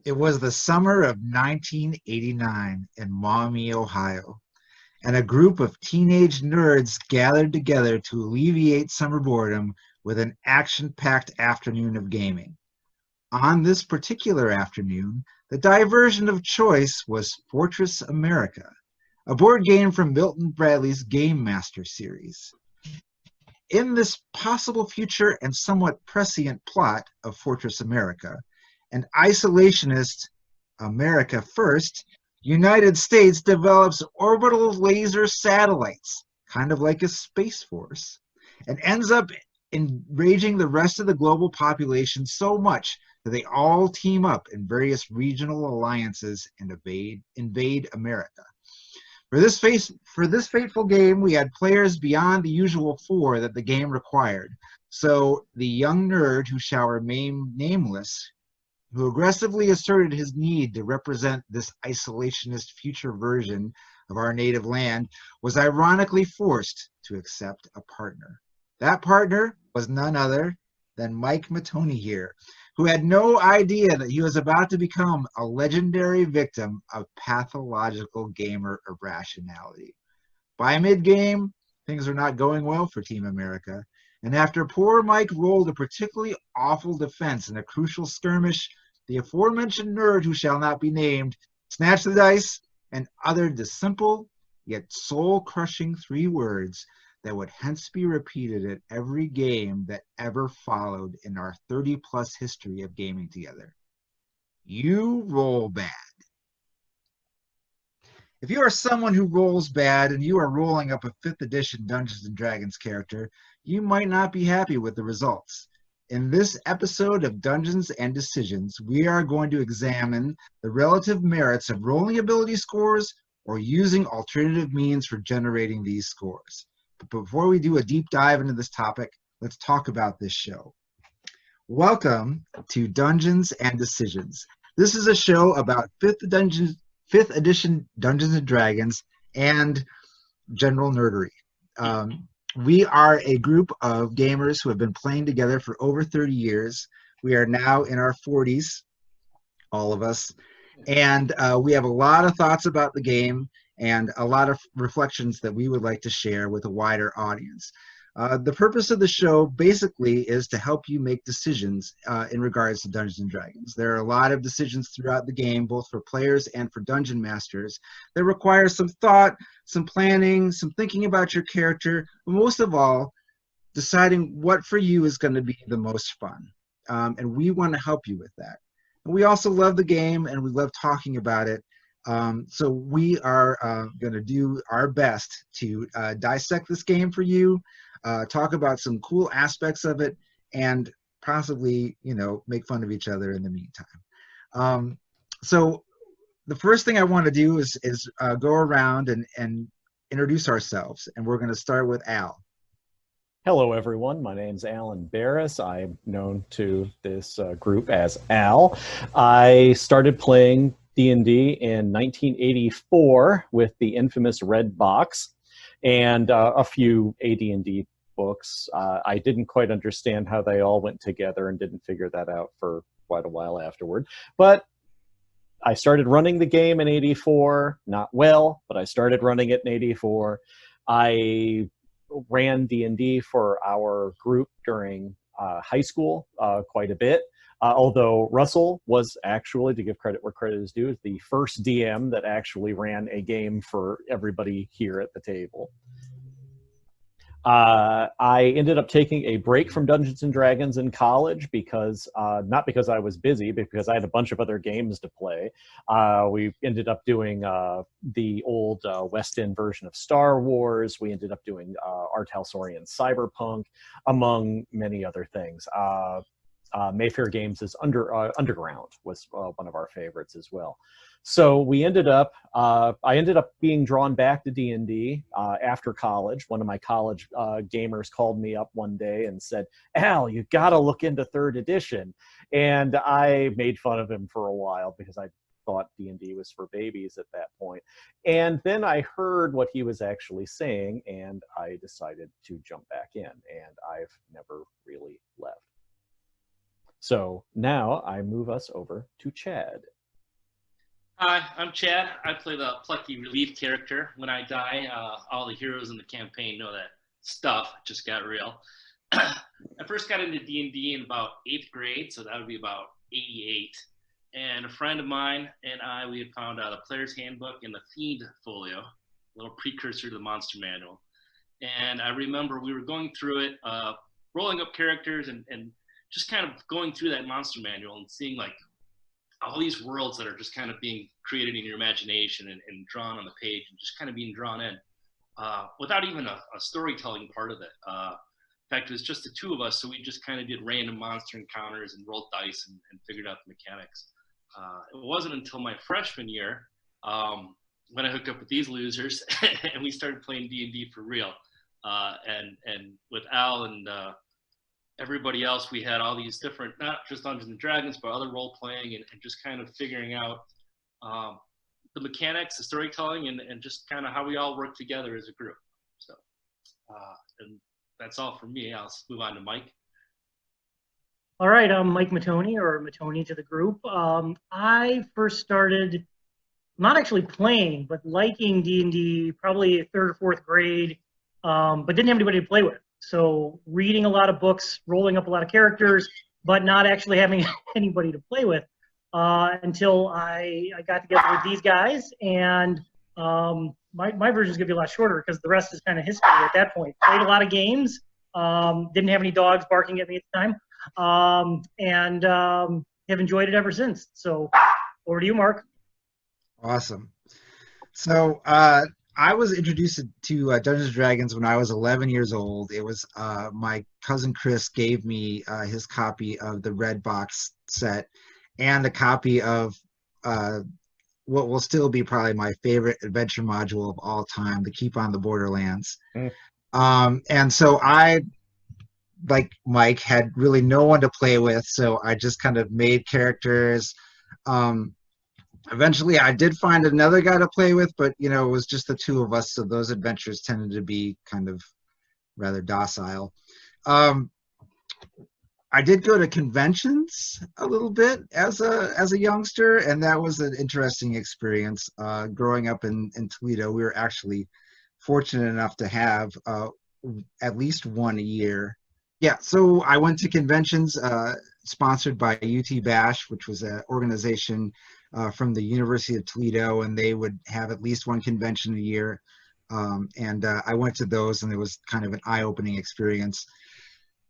It was the summer of 1989 in Maumee, Ohio, and a group of teenage nerds gathered together to alleviate summer boredom with an action-packed afternoon of gaming. On this particular afternoon, the diversion of choice was Fortress America, a board game from Milton Bradley's Game Master series. In this possible future and somewhat prescient plot of Fortress America, an isolationist America first, United States develops orbital laser satellites, kind of like a space force, and ends up enraging the rest of the global population so much that they all team up in various regional alliances and invade America. For this fateful game, we had players beyond the usual four that the game required. So the young nerd, who shall remain nameless, who aggressively asserted his need to represent this isolationist future version of our native land, was ironically forced to accept a partner. That partner was none other than Mike Matoni here, who had no idea that he was about to become a legendary victim of pathological gamer irrationality. By mid-game, things were not going well for Team America, and after poor Mike rolled a particularly awful defense in a crucial skirmish, the aforementioned nerd, who shall not be named, snatched the dice and uttered the simple yet soul-crushing three words that would hence be repeated at every game that ever followed in our 30-plus history of gaming together. You roll bad. If you are someone who rolls bad and you are rolling up a 5th edition Dungeons & Dragons character, you might not be happy with the results. In this episode of Dungeons & Decisions, we are going to examine the relative merits of rolling ability scores or using alternative means for generating these scores. But before we do a deep dive into this topic, let's talk about this show. Welcome to Dungeons & Decisions. This is a show about 5th edition Dungeons & Dragons and general nerdery. We are a group of gamers who have been playing together for over 30 years. We are now in our 40s, all of us, and we have a lot of thoughts about the game and a lot of reflections that we would like to share with a wider audience. The purpose of the show basically is to help you make decisions in regards to Dungeons & Dragons. There are a lot of decisions throughout the game, both for players and for dungeon masters, that require some thought, some planning, some thinking about your character, but most of all, deciding what for you is going to be the most fun. And we want to help you with that. And we also love the game and we love talking about it. So we are going to do our best to dissect this game for you, talk about some cool aspects of it, and possibly, make fun of each other in the meantime. So the first thing I want to do is go around and introduce ourselves, and we're going to start with Al. Hello, everyone. My name's Alan Barris. I'm known to this group as Al. I started playing D&D in 1984 with the infamous Red Box and a few AD&D books. I didn't quite understand how they all went together and didn't figure that out for quite a while afterward. But I started running the game in 84, not well, but I started running it in 84. I ran D&D for our group during high school quite a bit. Although Russell was actually, to give credit where credit is due, the first DM that actually ran a game for everybody here at the table. I ended up taking a break from Dungeons & Dragons in college because, not because I was busy, but because I had a bunch of other games to play. We ended up doing the old West End version of Star Wars. We ended up doing Art House-Oriented Cyberpunk, among many other things. Mayfair Games' Underground was one of our favorites as well. So we ended up, I ended up being drawn back to D&D after college. One of my college gamers called me up one day and said, Al, you gotta look into 3rd edition. And I made fun of him for a while because I thought D&D was for babies at that point. And then I heard what he was actually saying, and I decided to jump back in, and I've never really left. So now I move us over to Chad. Hi, I'm Chad. I play the plucky relief character. When I die, all the heroes in the campaign know that stuff just got real. I first got into D&D in about 8th grade, so that would be about 88. And a friend of mine and I, we had found the Player's Handbook and the Fiend Folio, a little precursor to the Monster Manual. And I remember we were going through it, rolling up characters and just kind of going through that Monster Manual and seeing like all these worlds that are just kind of being created in your imagination and drawn on the page and just kind of being drawn in without even a storytelling part of it. In fact, it was just the two of us, so we just kind of did random monster encounters and rolled dice and figured out the mechanics. It wasn't until my freshman year when I hooked up with these losers and we started playing D&D for real. And with Al and everybody else, we had all these different, not just Dungeons and Dragons, but other role playing and just kind of figuring out the mechanics, the storytelling, and just kind of how we all work together as a group. So, and that's all for me. I'll move on to Mike. All right, I'm Mike Mattoni, or Mattoni to the group. I first started not actually playing, but liking D&D probably 3rd or 4th grade, but didn't have anybody to play with. So reading a lot of books, rolling up a lot of characters, but not actually having anybody to play with until I got together with these guys. And my version is going to be a lot shorter because the rest is kind of history at that point. Played a lot of games, didn't have any dogs barking at me at the time, and have enjoyed it ever since. So over to you, Mark. Awesome. So I was introduced to Dungeons & Dragons when I was 11 years old. It was my cousin Chris gave me his copy of the Red Box set and a copy of what will still be probably my favorite adventure module of all time, the Keep on the Borderlands. And so I, like Mike, had really no one to play with, so I just kind of made characters. Eventually, I did find another guy to play with, but it was just the two of us, so those adventures tended to be kind of rather docile. I did go to conventions a little bit as a youngster, and that was an interesting experience. Growing up in Toledo, we were actually fortunate enough to have at least one a year. Yeah, so I went to conventions sponsored by UT Bash, which was an organization from the University of Toledo, and they would have at least one convention a year. And I went to those, and it was kind of an eye-opening experience.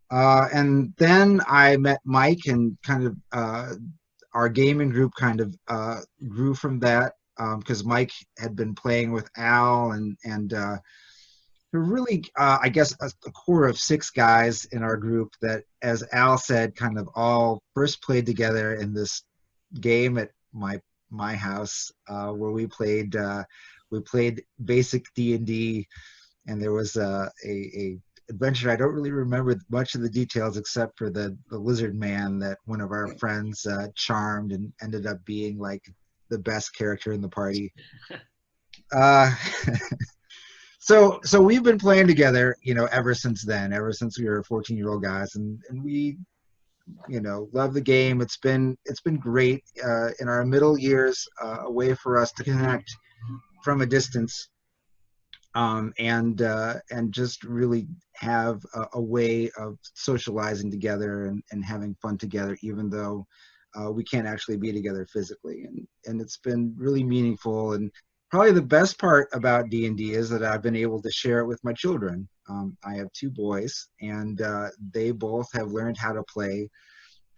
And then I met Mike, and kind of our gaming group kind of grew from that because Mike had been playing with Al, and really, I guess, a core of 6 guys in our group that, as Al said, kind of all first played together in this game at my house where we played basic D&D, and there was a adventure. I don't really remember much of the details except for the lizard man that one of our friends charmed and ended up being like the best character in the party. So we've been playing together, ever since then, ever since we were 14-year-old guys, and we love the game. It's been great in our middle years, a way for us to connect from a distance, and just really have a way of socializing together and having fun together, even though we can't actually be together physically. And it's been really meaningful. And probably the best part about D&D is that I've been able to share it with my children. I have 2 boys, and they both have learned how to play.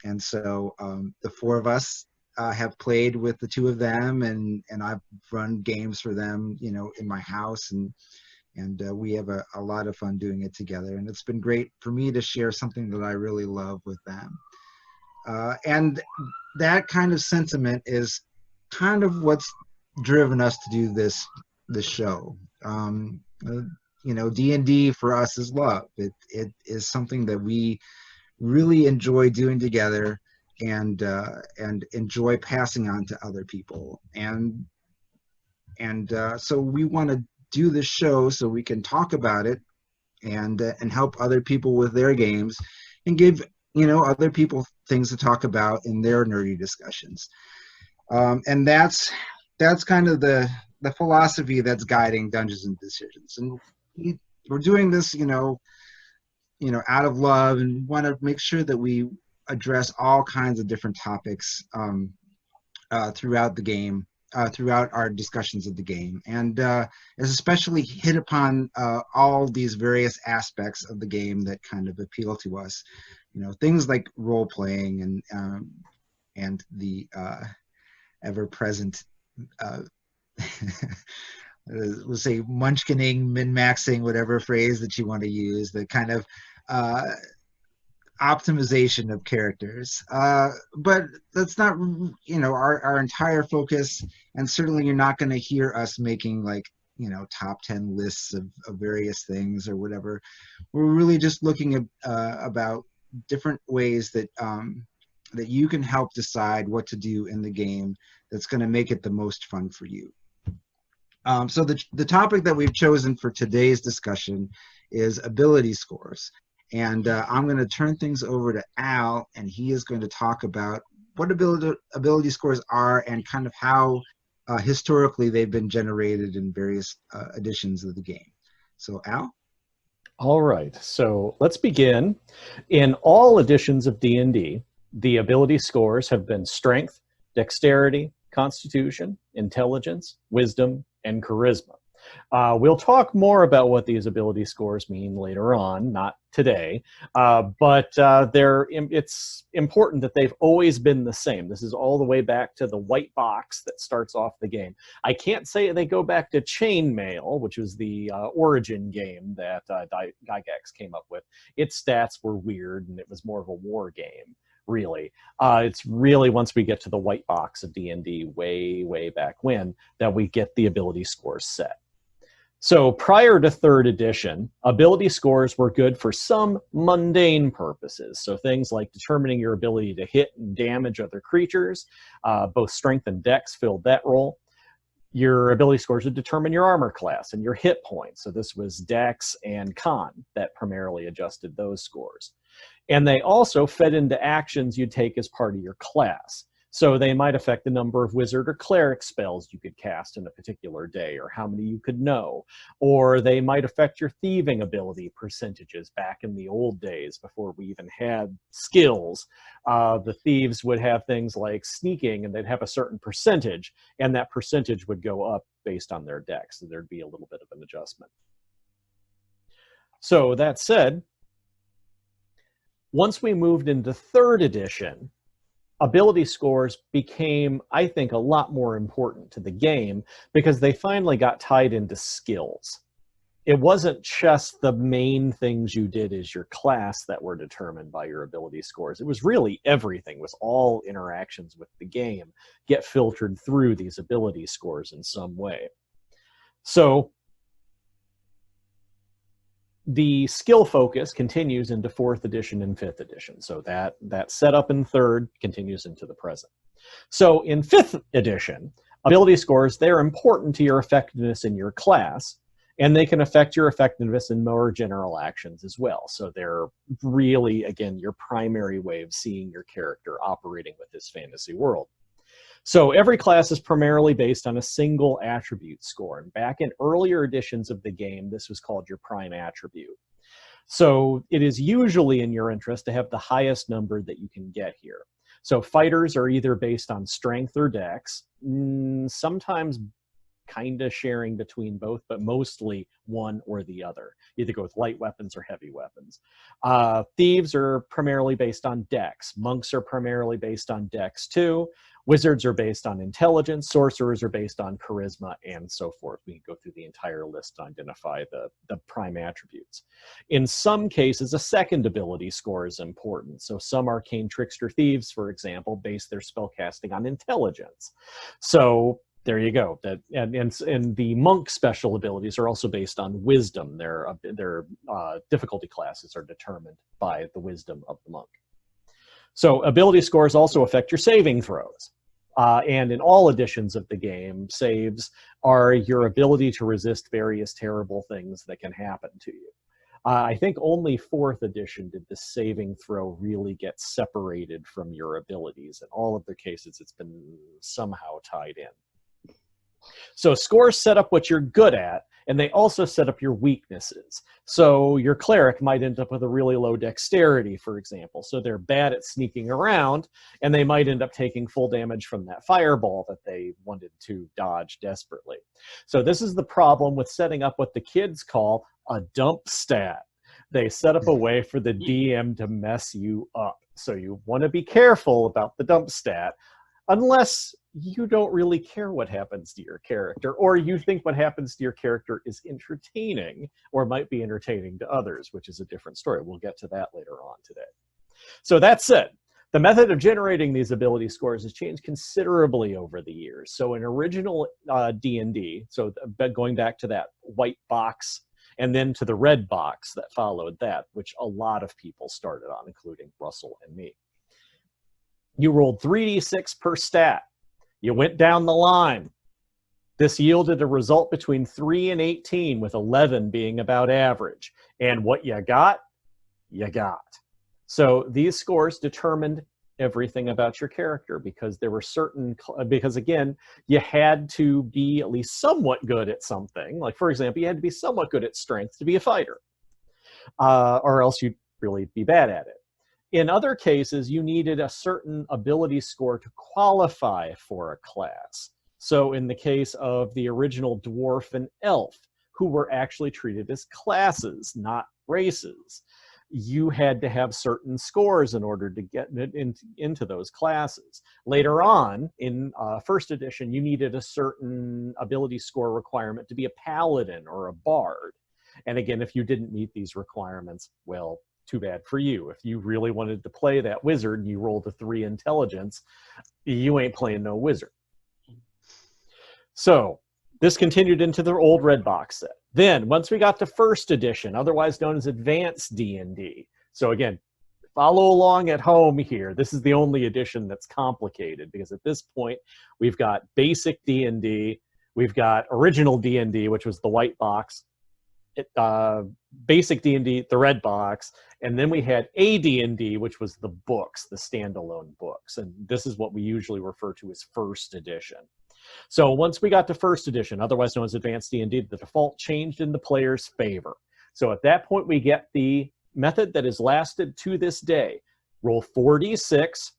And so the 4 of us have played with the 2 of them, and I've run games for them, in my house, and we have a lot of fun doing it together. And it's been great for me to share something that I really love with them. And that kind of sentiment is kind of what's driven us to do this show. D&D for us is love. It is something that we really enjoy doing together, and enjoy passing on to other people. And so we want to do this show so we can talk about it and help other people with their games, and give other people things to talk about in their nerdy discussions. And that's that's kind of the philosophy that's guiding Dungeons and Decisions. And we're doing this, out of love, and want to make sure that we address all kinds of different topics throughout the game, throughout our discussions of the game, and is especially hit upon all these various aspects of the game that kind of appeal to us. Things like role playing and the ever-present we'll say munchkining, min-maxing, whatever phrase that you want to use, the kind of optimization of characters. But that's not, our entire focus, and certainly you're not going to hear us making top 10 lists of various things or whatever. We're really just looking at about different ways that that you can help decide what to do in the game that's going to make it the most fun for you. So the topic that we've chosen for today's discussion is ability scores. And I'm going to turn things over to Al, and he is going to talk about what ability scores are and kind of how historically they've been generated in various editions of the game. So Al? All right, so let's begin. In all editions of D&D, the ability scores have been strength, dexterity, constitution, intelligence, wisdom, and charisma. We'll talk more about what these ability scores mean later on, not today, but it's important that they've always been the same. This is all the way back to the white box that starts off the game. I can't say they go back to Chainmail, which was the origin game that Gygax came up with. Its stats were weird, and it was more of a war game. Really, it's really once we get to the white box of D&D way back when that we get the ability scores set. So prior to 3rd edition, ability scores were good for some mundane purposes. So things like determining your ability to hit and damage other creatures, both strength and dex filled that role. Your ability scores would determine your armor class and your hit points. So this was dex and con that primarily adjusted those scores. And they also fed into actions you'd take as part of your class. So they might affect the number of wizard or cleric spells you could cast in a particular day, or how many you could know. Or they might affect your thieving ability percentages back in the old days before we even had skills. The thieves would have things like sneaking, and they'd have a certain percentage, and that percentage would go up based on their dex. So there'd be a little bit of an adjustment. So that said, once we moved into 3rd edition, ability scores became, I think, a lot more important to the game because they finally got tied into skills. It wasn't just the main things you did as your class that were determined by your ability scores. It was really everything. It was all interactions with the game get filtered through these ability scores in some way. So the skill focus continues into 4th edition and 5th edition. So that setup in 3rd continues into the present. So in 5th edition, ability scores, they're important to your effectiveness in your class, and they can affect your effectiveness in more general actions as well. So they're really, again, your primary way of seeing your character operating with this fantasy world. So every class is primarily based on a single attribute score. And back in earlier editions of the game, this was called your prime attribute. So it is usually in your interest to have the highest number that you can get here. So fighters are either based on strength or dex, sometimes kind of sharing between both, but mostly one or the other. You either go with light weapons or heavy weapons. Thieves are primarily based on dex. Monks are primarily based on dex too. Wizards are based on intelligence. Sorcerers are based on charisma, and so forth. We can go through the entire list to identify the prime attributes. In some cases, a second ability score is important. So some arcane trickster thieves, for example, base their spellcasting on intelligence. So there you go. And the monk special abilities are also based on wisdom. Their difficulty classes are determined by the wisdom of the monk. So ability scores also affect your saving throws. And in all editions of the game, saves are your ability to resist various terrible things that can happen to you. I think only 4th edition did the saving throw really get separated from your abilities. In all of the cases, it's been somehow tied in. So scores set up what you're good at, and they also set up your weaknesses. So your cleric might end up with a really low dexterity, for example. So they're bad at sneaking around, and they might end up taking full damage from that fireball that they wanted to dodge desperately. So this is the problem with setting up what the kids call a dump stat. They set up a way for the DM to mess you up. So you want to be careful about the dump stat, unless you don't really care what happens to your character, or you think what happens to your character is entertaining or might be entertaining to others, which is a different story. We'll get to that later on today. So that said, the method of generating these ability scores has changed considerably over the years. So in original D&D, so going back to that white box and then to the red box that followed that, which a lot of people started on, including Russell and me. You rolled 3d6 per stat. You went down the line. This yielded a result between 3 and 18, with 11 being about average. And what you got, you got. So these scores determined everything about your character, because there were because again, you had to be at least somewhat good at something. Like, for example, you had to be somewhat good at strength to be a fighter, or else you'd really be bad at it. In other cases, you needed a certain ability score to qualify for a class. So in the case of the original dwarf and elf, who were actually treated as classes, not races, you had to have certain scores in order to get into those classes. Later on, in first edition, you needed a certain ability score requirement to be a paladin or a bard. And again, if you didn't meet these requirements, well, too bad for you. If you really wanted to play that wizard and you rolled a 3 intelligence, you ain't playing no wizard. So this continued into the old red box set. Then once we got to first edition, otherwise known as advanced D&D. So again, follow along at home here. This is the only edition that's complicated, because at this point we've got basic D&D, we've got original D&D, which was the white box, basic D&D, the red box, and then we had AD&D, which was the books, the standalone books, and this is what we usually refer to as first edition. So once we got to first edition, otherwise known as advanced D&D, the default changed in the player's favor. So at that point, we get the method that has lasted to this day. Roll 4d6,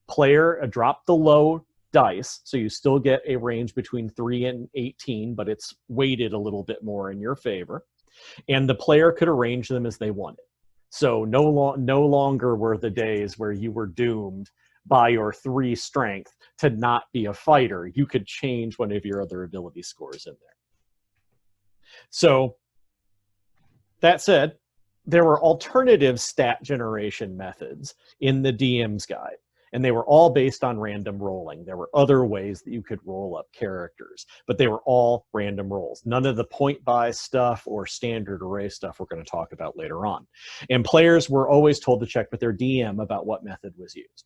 player drop the low dice, so you still get a range between 3 and 18, but it's weighted a little bit more in your favor. And the player could arrange them as they wanted. So no longer were the days where you were doomed by your 3 strength to not be a fighter. You could change one of your other ability scores in there. So that said, there were alternative stat generation methods in the DM's guide, and they were all based on random rolling. There were other ways that you could roll up characters, but they were all random rolls. None of the point buy stuff or standard array stuff we're going to talk about later on. And players were always told to check with their DM about what method was used.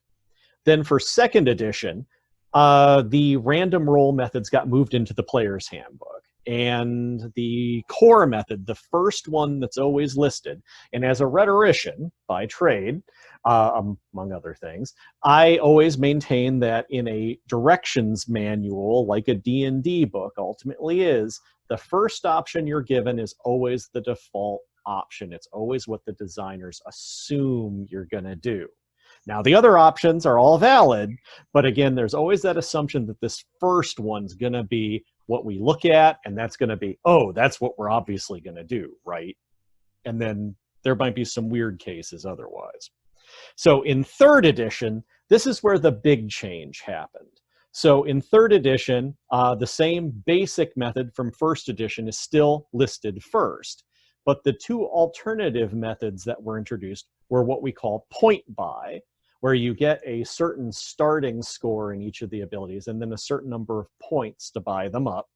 Then for second edition, the random roll methods got moved into the player's handbook. And the core method, the first one that's always listed, and as a rhetorician by trade, among other things, I always maintain that in a directions manual, like a D&D book ultimately is, the first option you're given is always the default option. It's always what the designers assume you're going to do. Now, the other options are all valid, but again, there's always that assumption that this first one's going to be what we look at, and that's going to be, oh, that's what we're obviously going to do, right? And then there might be some weird cases otherwise. So in third edition, this is where the big change happened. So in third edition, the same basic method from first edition is still listed first, but the 2 alternative methods that were introduced were what we call point buy, where you get a certain starting score in each of the abilities and then a certain number of points to buy them up,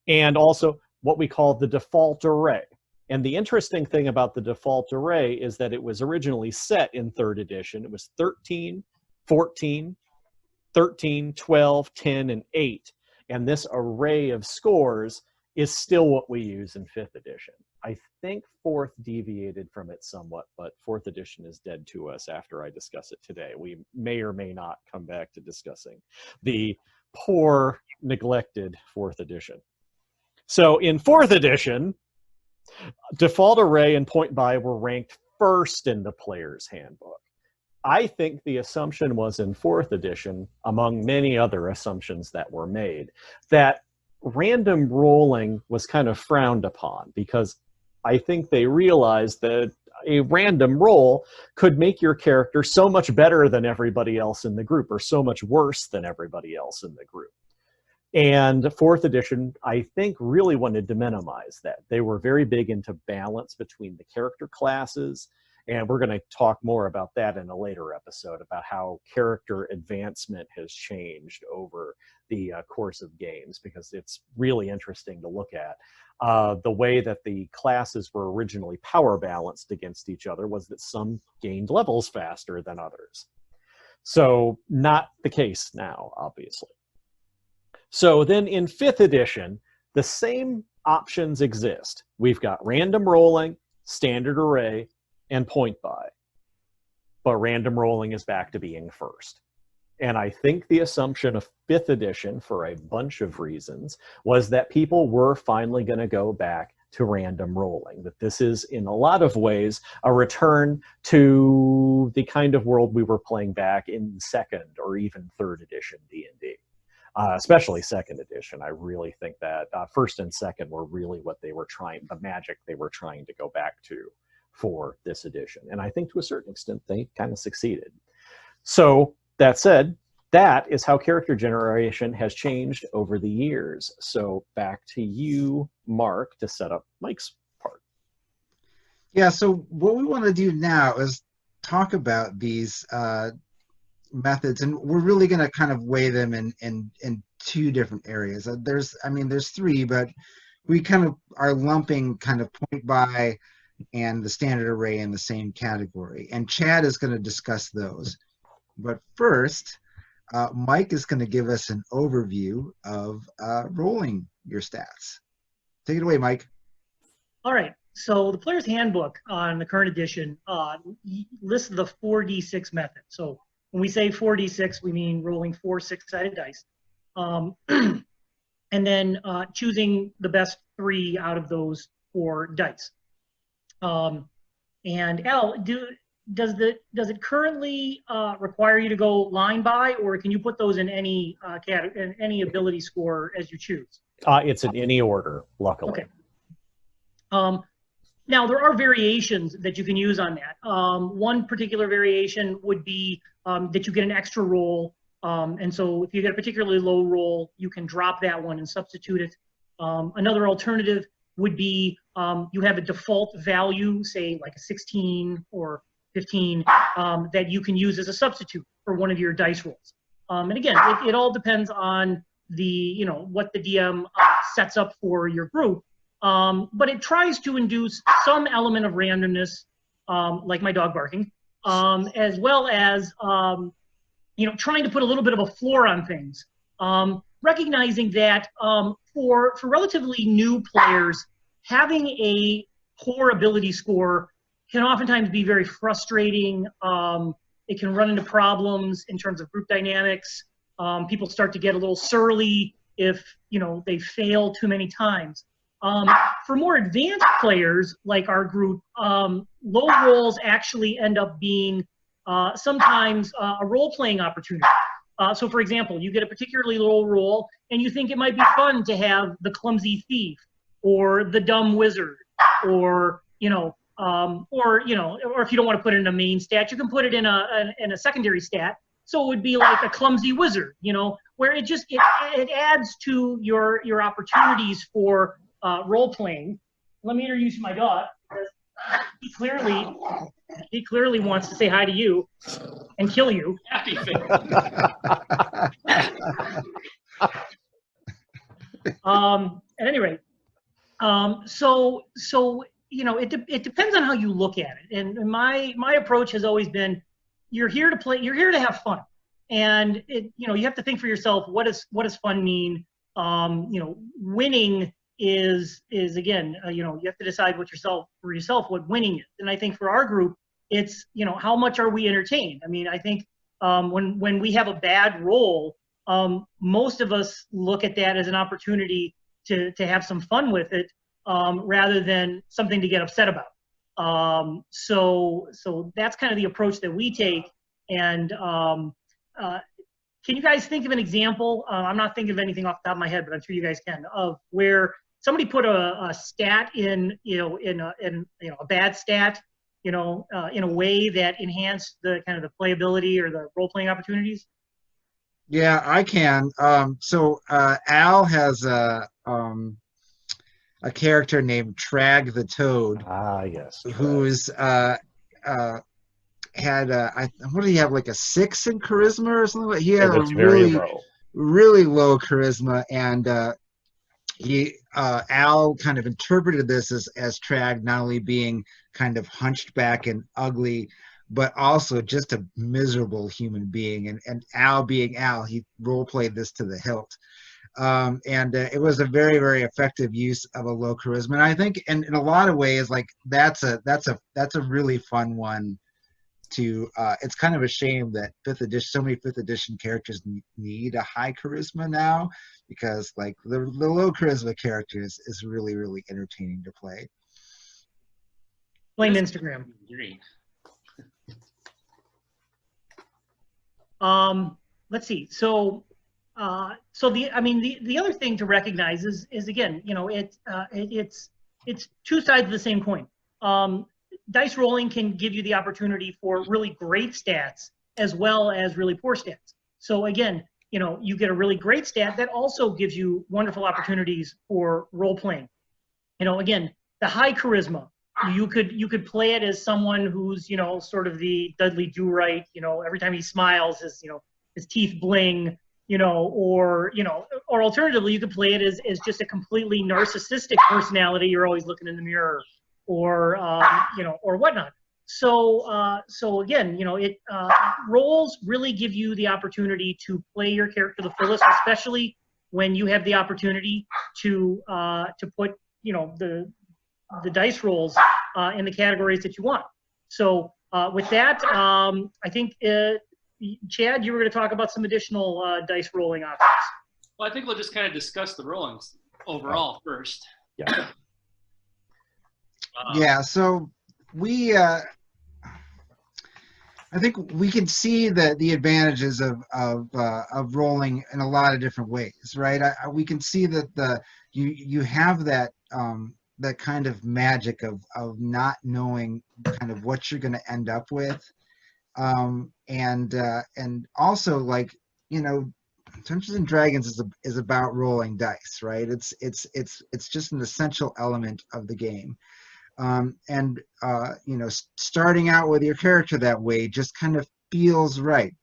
and also what we call the default array. And the interesting thing about the default array is that it was originally set in third edition. It was 13, 14, 13, 12, 10, and 8. And this array of scores is still what we use in 5th edition. I think 4th deviated from it somewhat, but 4th edition is dead to us after I discuss it today. We may or may not come back to discussing the poor, neglected 4th edition. So in 4th edition, default array and point by were ranked first in the player's handbook. I think the assumption was in 4th edition, among many other assumptions that were made, that random rolling was kind of frowned upon, because I think they realized that a random roll could make your character so much better than everybody else in the group, or so much worse than everybody else in the group. And 4th edition, I think, really wanted to minimize that. They were very big into balance between the character classes, and we're going to talk more about that in a later episode, about how character advancement has changed over the course of games, because it's really interesting to look at. The way that the classes were originally power balanced against each other was that some gained levels faster than others. So not the case now, obviously. So then in 5th edition, the same options exist. We've got random rolling, standard array, and point by. But random rolling is back to being first. And I think the assumption of 5th edition, for a bunch of reasons, was that people were finally going to go back to random rolling. That this is, in a lot of ways, a return to the kind of world we were playing back in 2nd or even 3rd edition D&D. Especially 2nd edition. I really think that 1st and 2nd were really what they were trying, the magic they were trying to go back to for this edition. And I think to a certain extent they kind of succeeded. So that said, that is how character generation has changed over the years. So back to you, Mark, to set up Mike's part. Yeah, so what we want to do now is talk about these methods, and we're really going to kind of weigh them in 2 different areas. There's 3, but we kind of are lumping kind of point by and the standard array in the same category. And Chad is going to discuss those. But first, Mike is going to give us an overview of rolling your stats. Take it away, Mike. All right. So the player's handbook on the current edition lists the 4d6 method. So when we say 4d6, we mean rolling 4 6-sided dice. And then choosing the best 3 out of those 4 dice. And Al, does it currently require you to go line by, or can you put those in any in any ability score as you choose? It's in any order, luckily. Okay. Now there are variations that you can use on that. One particular variation would be that you get an extra roll, and so if you get a particularly low roll, you can drop that one and substitute it. Another alternative would be you have a default value, say like a 16 or 15, that you can use as a substitute for one of your dice rolls. And again, it all depends on what the DM sets up for your group. But it tries to induce some element of randomness, like my dog barking, as well as trying to put a little bit of a floor on things. Recognizing that for relatively new players, having a poor ability score can oftentimes be very frustrating. It can run into problems in terms of group dynamics. People start to get a little surly if they fail too many times. For more advanced players like our group, low rolls actually end up being sometimes a role-playing opportunity. So for example, you get a particularly low roll and you think it might be fun to have the clumsy thief or the dumb wizard, or or if you don't want to put it in a main stat, you can put it in a secondary stat. So it would be like a clumsy wizard, where it adds to your opportunities for role playing. Let me introduce my dog. He clearly wants to say hi to you and kill you. Happy face. At any rate, so it depends on how you look at it. And my approach has always been, you're here to play, you're here to have fun, and you have to think for yourself, what does fun mean? Winning is again, you have to decide for yourself what winning is. And I think for our group, it's how much are we entertained? I mean, I think when we have a bad roll, most of us look at that as an opportunity to have some fun with it, rather than something to get upset about. So that's kind of the approach that we take. And can you guys think of an example? I'm not thinking of anything off the top of my head, but I'm sure you guys can, of where somebody put a stat in, in a bad stat, in a way that enhanced the kind of the playability or the role-playing opportunities? Yeah, I can. So Al has a character named Trag the Toad. Ah, yes. Who's had what did he have, like a 6 in charisma or something? He had a really low charisma, and Al kind of interpreted this as Trag not only being kind of hunched back and ugly, but also just a miserable human being. And Al being Al, he role played this to the hilt. And it was a very, very effective use of a low charisma. And I think in a lot of ways, like that's a really fun one to, it's kind of a shame that so many 5th edition characters need a high charisma now, because like the low charisma characters is really, really entertaining to play. Blame Instagram. Let's see. So the other thing to recognize is again, it's two sides of the same coin. Dice rolling can give you the opportunity for really great stats as well as really poor stats. So again, you get a really great stat that also gives you wonderful opportunities for role playing. Again, the high charisma, you could play it as someone who's, sort of the Dudley Do-Right, every time he smiles, his teeth bling, or alternatively, you could play it as just a completely narcissistic personality. You're always looking in the mirror, or or whatnot. So again, roles really give you the opportunity to play your character to the fullest, especially when you have the opportunity to put the dice rolls in the categories that you want. So with that, I think Chad, you were going to talk about some additional dice rolling options. Well, I think we'll just kind of discuss the rollings overall first. Yeah. Yeah. So we, I think we can see the advantages of rolling in a lot of different ways, right? We can see that you have that that kind of magic of not knowing kind of what you're going to end up with. And also, like, Dungeons and Dragons is about rolling dice, right? It's just an essential element of the game. And starting out with your character that way just kind of feels right.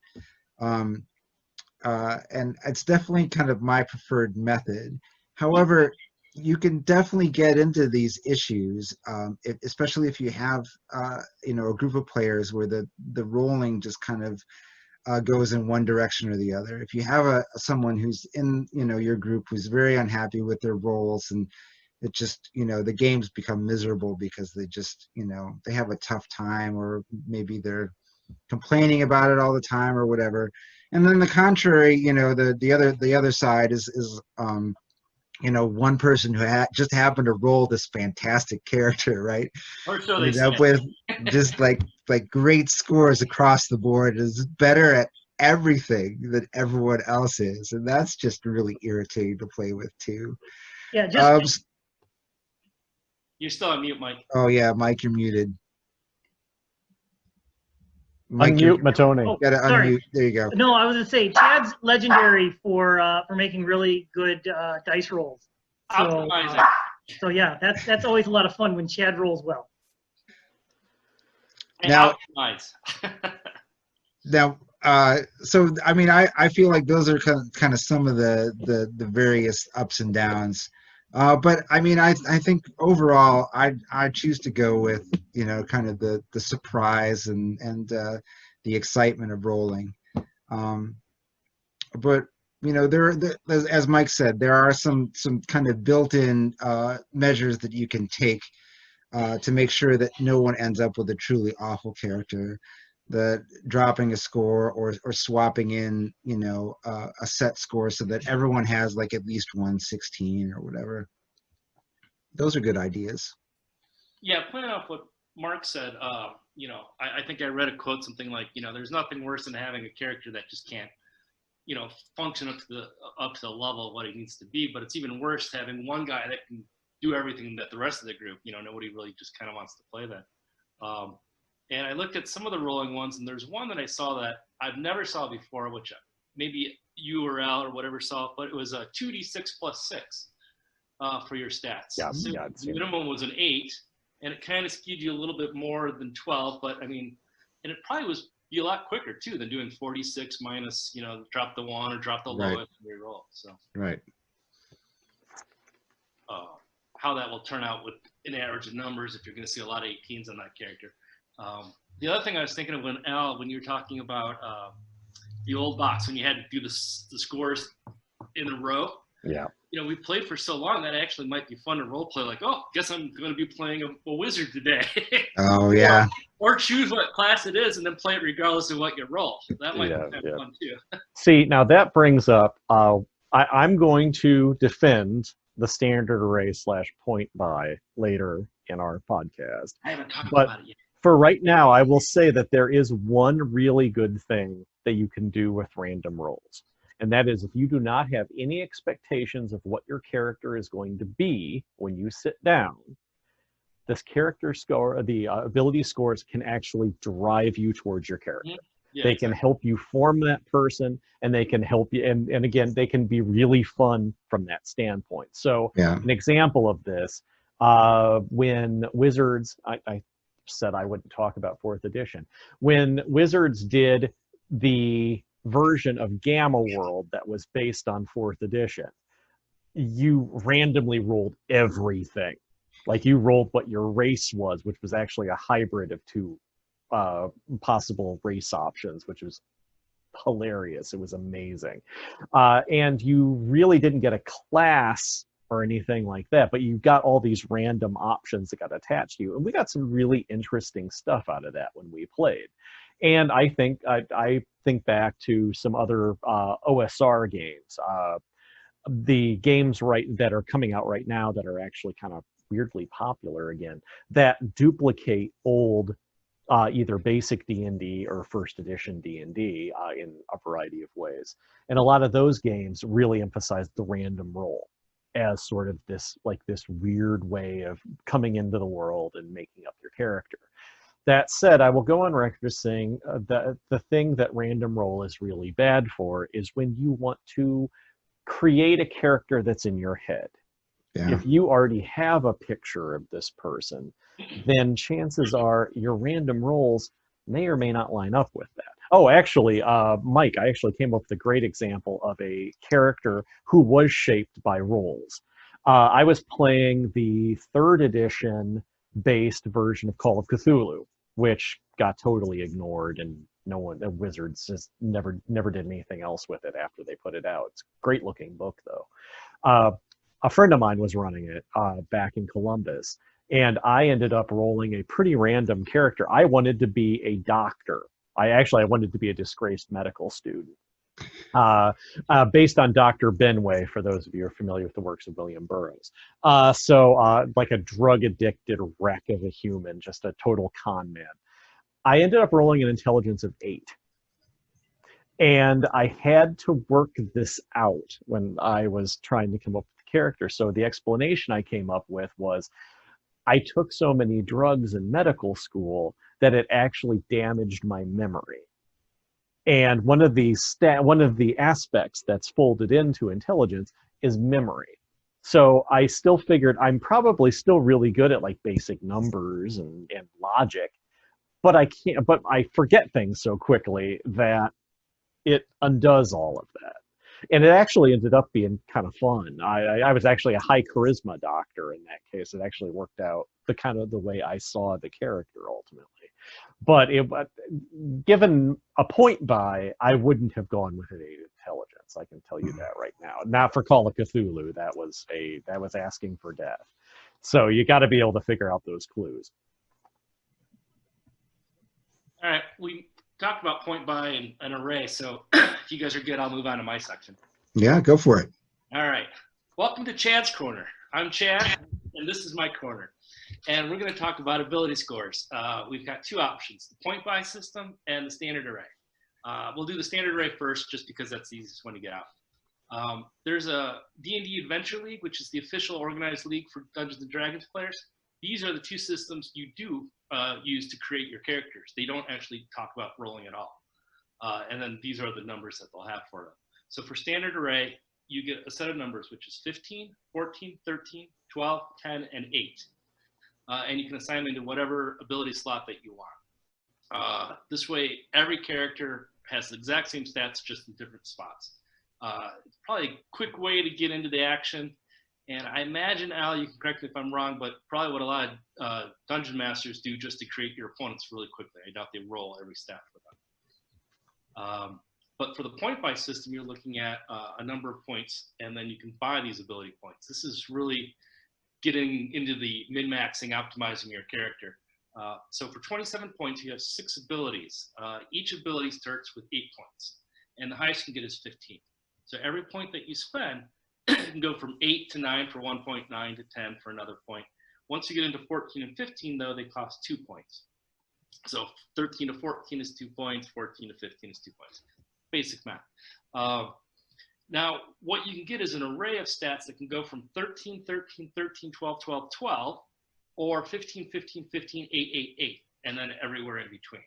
And it's definitely kind of my preferred method. However, you can definitely get into these issues, especially if you have a group of players where the rolling just kind of goes in one direction or the other. If you have someone who's in your group who's very unhappy with their rolls, and it just the games become miserable because they just they have a tough time, or maybe they're complaining about it all the time or whatever. And then the contrary, the other side is one person who just happened to roll this fantastic character, right? Or so ended up with just like great scores across the board, is better at everything than everyone else is, and that's just really irritating to play with too. Yeah, you're still on mute, Mike. Oh yeah, Mike, you're muted. Mike, unmute Matoni. You gotta unmute. There you go. No, I was gonna say Chad's legendary for making really good dice rolls. So yeah, that's always a lot of fun when Chad rolls well. Now, so I mean, I feel like those are kind of some of the various ups and downs. But I mean, I think overall, I choose to go with kind of the surprise and the excitement of rolling. But there, as Mike said, there are some kind of built-in measures that you can take to make sure that no one ends up with a truly awful character. the dropping a score or swapping in, a set score so that everyone has like at least 116 or whatever. Those are good ideas. Yeah, playing off what Mark said, I think I read a quote something like, there's nothing worse than having a character that just can't, function up to the level of what he needs to be. But it's even worse having one guy that can do everything that the rest of the group, nobody really just kind of wants to play that. And I looked at some of the rolling ones, and there's one that I saw that I've never saw before, which maybe you or Al or whatever saw, but it was a 2d6 plus 6 for your stats. Yeah, so yeah, the minimum was an 8, and it kind of skewed you a little bit more than 12, but I mean, and it probably was be a lot quicker too than doing 46 minus, drop the 1 or drop the lowest and re-roll. So right. How that will turn out with an average of numbers if you're going to see a lot of 18s on that character. The other thing I was thinking of when you were talking about the old box, when you had to do the scores in a row. Yeah. We played for so long that actually might be fun to role play. Like, oh, guess I'm going to be playing a wizard today. Oh yeah. or choose what class it is and then play it regardless of what you roll. That might be fun too. See, now that brings up. I'm going to defend the standard array / point buy later in our podcast. I haven't talked about it yet. For right now, I will say that there is one really good thing that you can do with random rolls. And that is if you do not have any expectations of what your character is going to be when you sit down, this character score, the ability scores can actually drive you towards your character. Yeah, they can help you form that person, and they can help you. And again, they can be really fun from that standpoint. So an example of this, when Wizards, I said I wouldn't talk about 4th edition. When Wizards did the version of Gamma World that was based on 4th edition, you randomly rolled everything. Like you rolled what your race was, which was actually a hybrid of 2 possible race options, which was hilarious. It was amazing. And you really didn't get a class or anything like that, but you got all these random options that got attached to you. And we got some really interesting stuff out of that when we played. And I think back to some other OSR games, the games that are coming out right now that are actually kind of weirdly popular again, that duplicate old either basic D&D or 1st edition D&D in a variety of ways. And a lot of those games really emphasize the random roll as sort of this weird way of coming into the world and making up your character. That said, I will go on record as saying that the thing that random roll is really bad for is when you want to create a character that's in your head. Yeah. If you already have a picture of this person, then chances are your random rolls may or may not line up with that. Oh, actually, Mike, I actually came up with a great example of a character who was shaped by rolls. I was playing the 3rd edition based version of Call of Cthulhu, which got totally ignored, and the Wizards just never did anything else with it after they put it out. It's a great looking book though. A friend of mine was running it back in Columbus, and I ended up rolling a pretty random character. I wanted to be a doctor. I wanted to be a disgraced medical student. Based on Dr. Benway, for those of you who are familiar with the works of William Burroughs. Like a drug-addicted wreck of a human, just a total con man. I ended up rolling an intelligence of 8. And I had to work this out when I was trying to come up with the character. So the explanation I came up with was I took so many drugs in medical school that it actually damaged my memory. And one of the aspects that's folded into intelligence is memory. So I still figured I'm probably still really good at like basic numbers and logic, but I forget things so quickly that it undoes all of that. And it actually ended up being kind of fun. I was actually a high charisma doctor in that case. It actually worked out the way I saw the character ultimately. But given a point buy, I wouldn't have gone with an 8 intelligence. I can tell you that right now. Not for Call of Cthulhu. That was asking for death. So you got to be able to figure out those clues. All right, we talked about point buy and an array, so if you guys are good, I'll move on to my section. Yeah, go for it. All right. Welcome to Chad's Corner. I'm Chad, and this is my corner. And we're going to talk about ability scores. We've got two options, the point buy system and the standard array. We'll do the standard array first, just because that's the easiest one to get out. There's a D&D Adventure League, which is the official organized league for Dungeons & Dragons players. These are the two systems you do use to create your characters. They don't actually talk about rolling at all. And then these are the numbers that they'll have for them. So for standard array, you get a set of numbers, which is 15, 14, 13, 12, 10, and 8. And you can assign them to whatever ability slot that you want. This way, every character has the exact same stats, just in different spots. It's probably a quick way to get into the action. And I imagine, Al, you can correct me if I'm wrong, but probably what a lot of dungeon masters do just to create your opponents really quickly. I doubt they roll every stat for them. But for the point buy system, you're looking at a number of points, and then you can buy these ability points. This is really getting into the min-maxing, optimizing your character. So for 27 points, you have 6 abilities. Each ability starts with 8 points, and the highest you can get is 15. So every point that you spend can go from 8 to 9 for 1 point, 9 to 10 for another point. Once you get into 14 and 15, though, they cost 2 points. So 13 to 14 is 2 points, 14 to 15 is 2 points. Basic math. Now, what you can get is an array of stats that can go from 13, 13, 13, 12, 12, 12, or 15, 15, 15, 8, 8, 8, and then everywhere in between.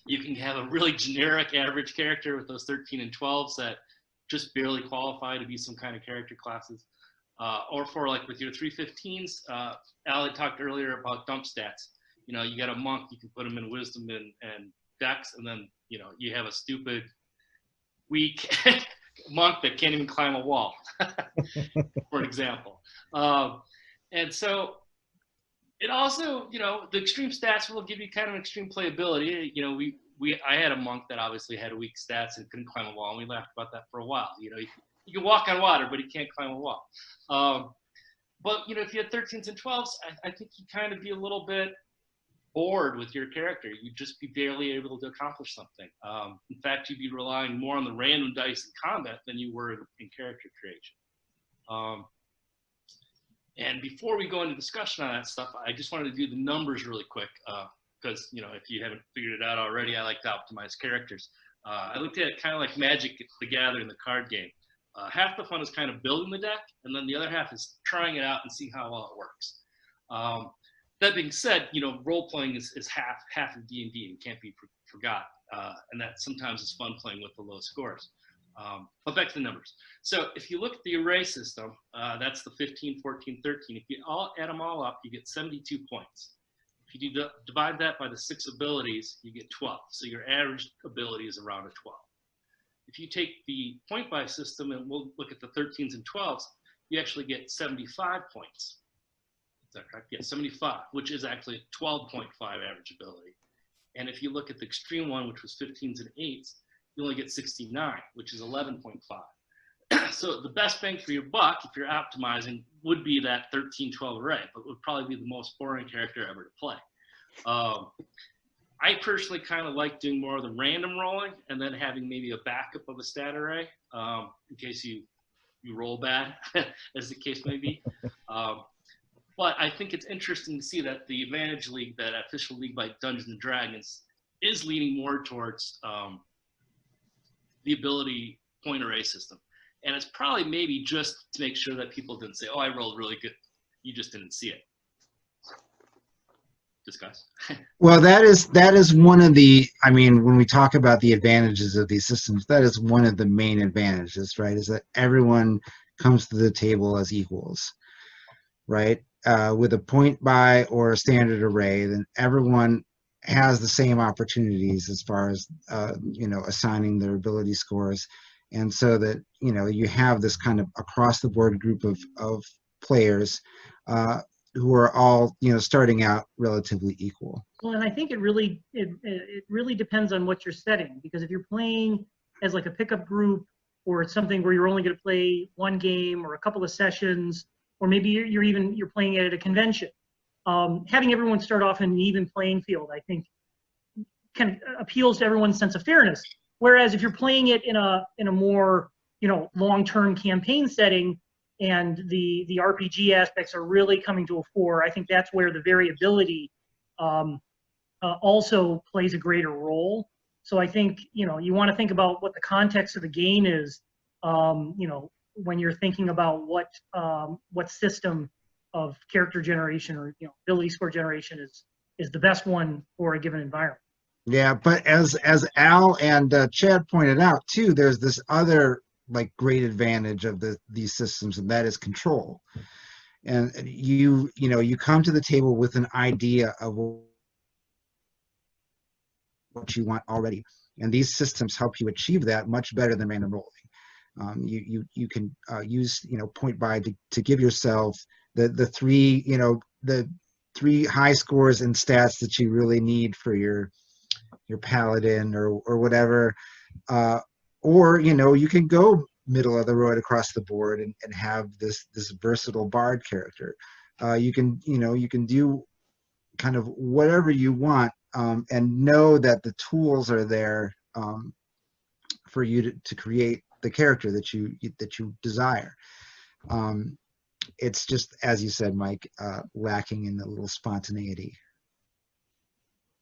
You can have a really generic average character with those 13 and 12s that just barely qualify to be some kind of character classes. Or for like with your 315s, Al had talked earlier about dump stats. You know, you got a monk, you can put them in wisdom and dex, and then, you know, you have a stupid, weak monk that can't even climb a wall, for example. And so it also, you know, the extreme stats will give you kind of extreme playability. You know, I had a monk that obviously had weak stats and couldn't climb a wall, and we laughed about that for a while. You know, you can walk on water, but he can't climb a wall. But, you know, if you had 13s and 12s, I think you'd kind of be a little bit bored with your character. You'd just be barely able to accomplish something. In fact, you'd be relying more on the random dice in combat than you were in character creation. And before we go into discussion on that stuff, I just wanted to do the numbers really quick, because, you know, if you haven't figured it out already, I like to optimize characters. I looked at it kind of like Magic the Gathering, the card game. Half the fun is kind of building the deck, and then the other half is trying it out and see how well it works. That being said, you know, role-playing is half of D&D and can't be forgot, and that sometimes is fun playing with the low scores. But back to the numbers. So if you look at the array system, that's the 15, 14, 13. If you add them all up, you get 72 points. If you divide that by the 6 abilities, you get 12. So your average ability is around a 12. If you take the point buy system, and we'll look at the 13s and 12s, you actually get 75 points. Is that correct? Yeah, 75, which is actually a 12.5 average ability. And if you look at the extreme one, which was 15s and 8s, you only get 69, which is 11.5. So the best bang for your buck, if you're optimizing, would be that 13-12 array, but would probably be the most boring character ever to play. I personally kind of like doing more of the random rolling and then having maybe a backup of a stat array in case you roll bad, as the case may be. But I think it's interesting to see that the Advantage League, that official league by Dungeons & Dragons, is leaning more towards the ability point array system. And it's probably maybe just to make sure that people didn't say, oh, I rolled really good. You just didn't see it. Discuss. Well, that is one of the, I mean, when we talk about the advantages of these systems, that is one of the main advantages, right? Is that everyone comes to the table as equals, right? With a point buy or a standard array, then everyone has the same opportunities as far as, you know, assigning their ability scores. And so that, you know, you have this kind of across the board group of players who are all, you know, starting out relatively equal. Well, and I think it really depends on what you're setting, because if you're playing as like a pickup group or something where you're only going to play one game or a couple of sessions, or maybe you're playing it at a convention, having everyone start off in an even playing field, I think, appeals to everyone's sense of fairness. Whereas if you're playing it in a more, long-term campaign setting, and the RPG aspects are really coming to a fore, I think that's where the variability also plays a greater role. So I think, you want to think about what the context of the game is, when you're thinking about what system of character generation or ability score generation is the best one for a given environment. Yeah, but as Al and Chad pointed out too, there's this other like great advantage of these systems, and that is control. And you come to the table with an idea of what you want already, and these systems help you achieve that much better than random rolling. You can use point buy to give yourself the three high scores and stats that you really need for your paladin or whatever, or you can go middle of the road across the board and have this versatile bard character. You can do kind of whatever you want, and know that the tools are there for you to create the character that you desire. It's just, as you said, Mike, lacking in a little spontaneity.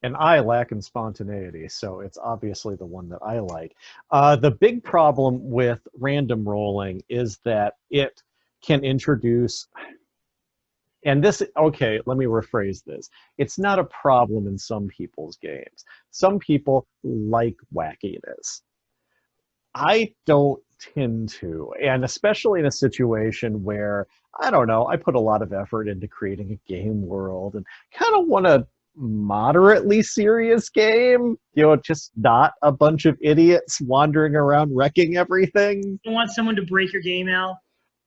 And I lack in spontaneity, so it's obviously the one that I like. The big problem with random rolling is that it can introduce, and this, okay, let me rephrase this. It's not a problem in some people's games. Some people like wackiness. I don't tend to, and especially in a situation where, I don't know, I put a lot of effort into creating a game world and kind of want to moderately serious game, just not a bunch of idiots wandering around wrecking everything. You want someone to break your game, Al?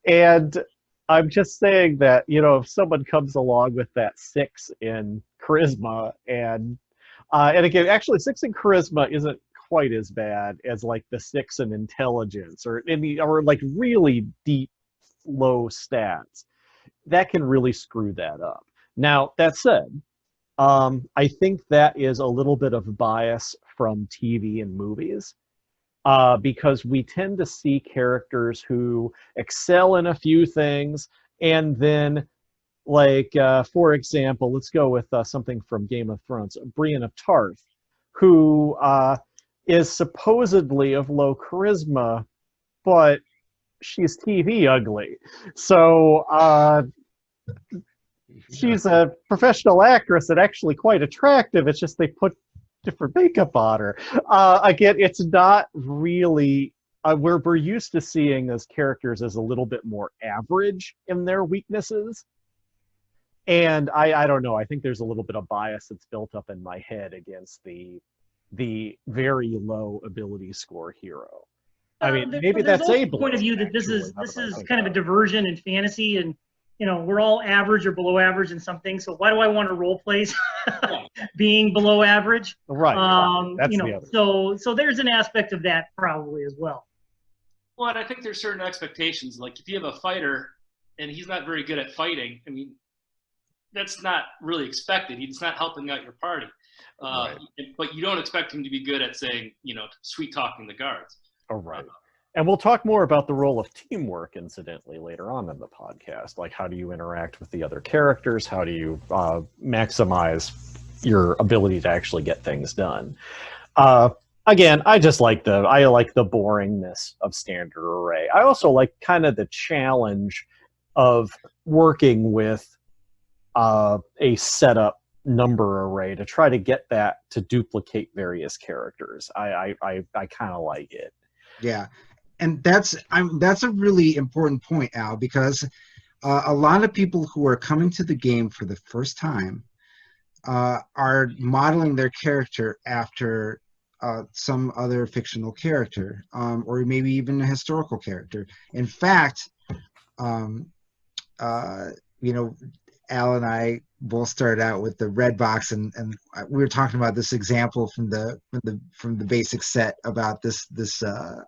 And I'm just saying that, if someone comes along with that 6 in charisma, and again, actually 6 in charisma isn't quite as bad as like the 6 in intelligence or like really deep low stats, that can really screw that up. Now, that said, I think that is a little bit of bias from TV and movies, because we tend to see characters who excel in a few things, and then, like, for example, let's go with something from Game of Thrones, Brienne of Tarth, who is supposedly of low charisma, but she's TV ugly. So, she's a professional actress and actually quite attractive. It's just they put different makeup on her. Again, it's not really we're used to seeing those characters as a little bit more average in their weaknesses. And I don't know. I think there's a little bit of bias that's built up in my head against the very low ability score hero. I mean, maybe that's a point of view that this is kind of a diversion in fantasy, and we're all average or below average in something. So why do I want to role play being below average? Right. That's the other. So there's an aspect of that probably as well. Well, and I think there's certain expectations. Like if you have a fighter and he's not very good at fighting, I mean, that's not really expected. He's not helping out your party. Right. But you don't expect him to be good at saying, sweet talking the guards. Oh, right. And we'll talk more about the role of teamwork, incidentally, later on in the podcast. Like, how do you interact with the other characters? How do you maximize your ability to actually get things done? Again, I like the boringness of standard array. I also like kind of the challenge of working with a setup number array to try to get that to duplicate various characters. I kind of like it. Yeah. And that's a really important point, Al, because a lot of people who are coming to the game for the first time are modeling their character after some other fictional character, or maybe even a historical character. In fact, Al and I both started out with the red box, and we were talking about this example from the basic set about the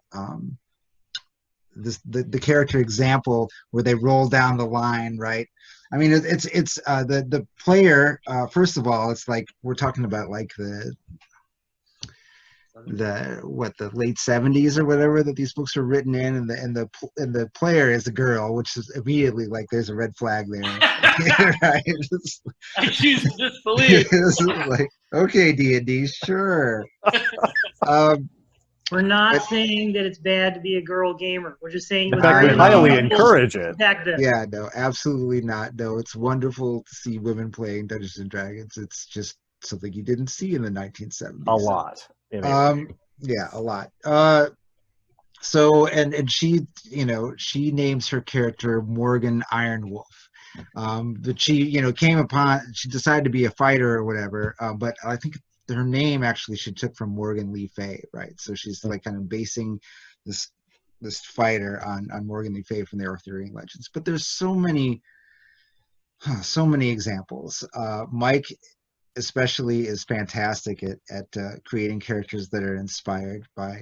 character example where they roll down the line, right? I mean, it's the player. First of all, it's like we're talking about like the late 70s or whatever that these books were written in, and the player is a girl, which is immediately like there's a red flag there. Right? I choose to disbelieve. It's like, okay, D&D, sure. We're not saying that it's bad to be a girl gamer. We're just saying it In was fact, we very highly unusual encourage it. back then. Yeah, no, absolutely not. No, it's wonderful to see women playing Dungeons and Dragons. It's just something you didn't see in the 1970s. A lot. Yeah, a lot. So and she, she names her character Morgan Ironwolf. But she, she decided to be a fighter or whatever. But I think her name actually she took from Morgan Le Fay, right? So she's like kind of basing this fighter on Morgan Le Fay from the Arthurian legends. But there's so many examples. Mike especially is fantastic at creating characters that are inspired by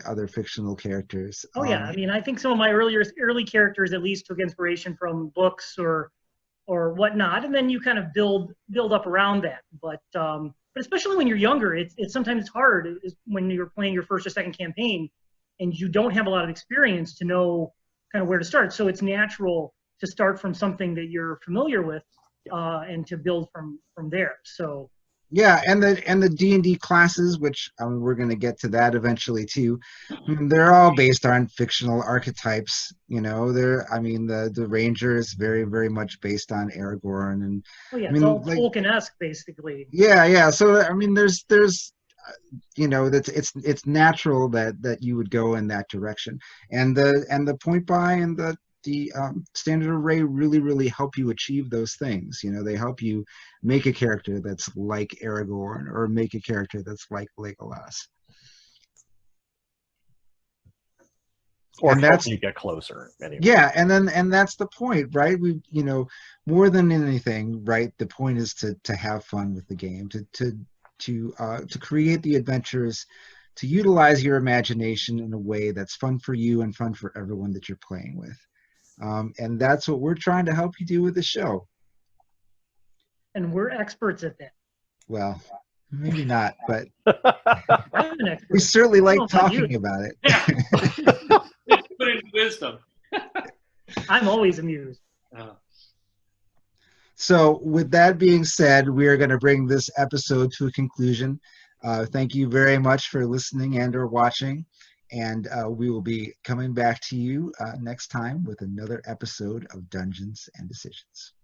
other fictional characters. Oh yeah, I mean, I think some of my early characters at least took inspiration from books or whatnot, and then you kind of build up around that. But especially when you're younger, it's sometimes hard when you're playing your first or second campaign, and you don't have a lot of experience to know kind of where to start. So it's natural to start from something that you're familiar with, and to build from there. So yeah, and the D&D classes, which we're going to get to that eventually too. They're all based on fictional archetypes. The ranger is very, very much based on Aragorn, and it's all Tolkien-esque basically. Yeah. So there's that's it's natural that you would go in that direction, and the point buy and the standard array really, really help you achieve those things. They help you make a character that's like Aragorn or make a character that's like Legolas. Or that's you get closer anyway. Yeah, and that's the point, right? We more than anything, right? The point is to have fun with the game, to create the adventures, to utilize your imagination in a way that's fun for you and fun for everyone that you're playing with. And that's what we're trying to help you do with the show. And we're experts at that. Well, maybe not, but I'm an expert. we certainly like talking about it. Yeah. Put in wisdom. I'm always amused. So with that being said, we are going to bring this episode to a conclusion. Thank you very much for listening and or watching. And we will be coming back to you next time with another episode of Dungeons and Decisions.